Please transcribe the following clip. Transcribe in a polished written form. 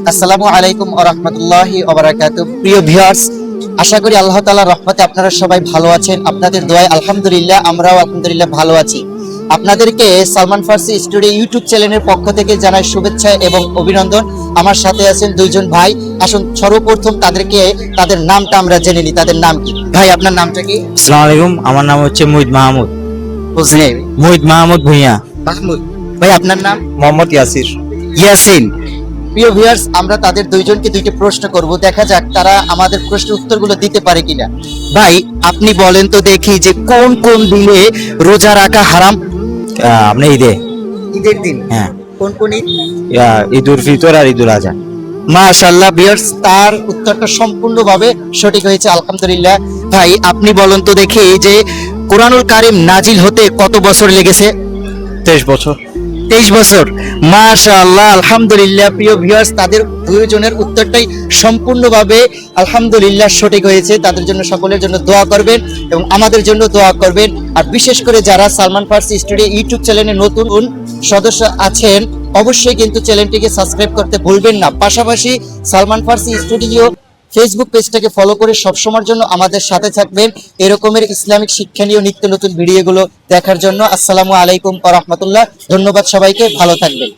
আসসালামু আলাইকুম ওয়া রাহমাতুল্লাহি ওয়া বারাকাতুহু। প্রিয় ভিউয়ার্স, আশা করি আল্লাহ তাআলার রহমতে আপনারা সবাই ভালো আছেন। আপনাদের দোয়ায় আলহামদুলিল্লাহ আমরাও আলহামদুলিল্লাহ ভালো আছি। আপনাদেরকে সালমান ফার্সি স্টুডিও ইউটিউব চ্যানেলের পক্ষ থেকে জানাই শুভেচ্ছা এবং অভিনন্দন। আমার সাথে আছেন দুইজন ভাই। আসুন সর্বপ্রথম তাদেরকে তাদের নামটা আমরা জেনে নিই। তাদের নাম কি? ভাই আপনার নামটা কি? আসসালামু আলাইকুম, আমার নাম হচ্ছে মুহিত মাহমুদ। বুঝলেন? মুহিত মাহমুদ ভুঁইয়া। মাহমুদ। ভাই আপনার নাম? মোহাম্মদ ইয়াসির। ইয়াসিন। প্রিয় ভিউয়ার্স, আমরা তাদের দুইজনকে দুইটা প্রশ্ন করব, দেখা যাক তারা আমাদের প্রশ্নের উত্তরগুলো দিতে পারে কিনা। ভাই আপনি বলেন তো দেখি যে কোন কোন দিনে রোজা রাখা হারাম? আপনি ঈদে। ঈদের দিন। হ্যাঁ, কোন কোন ঈদ? ঈদ উল ফিতর আর ঈদ উল আজহা। মাশাআল্লাহ ভিউয়ার্স, তার উত্তরটা সম্পূর্ণভাবে সঠিক হয়েছে, আলহামদুলিল্লাহ। ভাই আপনি বলেন তো দেখি যে কোরআনুল কারীম নাজিল হতে কত বছর লেগেছে? 23 বছর। 23 বছর। মাশাআল্লাহ, আলহামদুলিল্লাহ। প্রিয় ভিউয়ার্স, তাদের দুইজনের উত্তরটাই সম্পূর্ণভাবে আলহামদুলিল্লাহ সঠিক হয়েছে। তাদের জন্য সকলের জন্য দোয়া করবেন এবং আমাদের জন্য দোয়া করবেন। আর বিশেষ করে যারা সালমান ফার্সি স্টুডিও ইউটিউব চ্যানেলে নতুন সদস্য আছেন, অবশ্যই কিন্তু চ্যানেলটিকে সাবস্ক্রাইব করতে ভুলবেন না। পাশাপাশি সালমান ফার্সি স্টুডিও ফেসবুক পেজটাকে ফলো করে সবসময়ের জন্য আমাদের সাথে থাকবেন এরকমের ইসলামিক শিক্ষণীয় নিত্য নতুন ভিডিওগুলো দেখার জন্য। আসসালামু আলাইকুম ওয়া রাহমাতুল্লাহ। ধন্যবাদ সবাইকে, ভালো থাকবেন।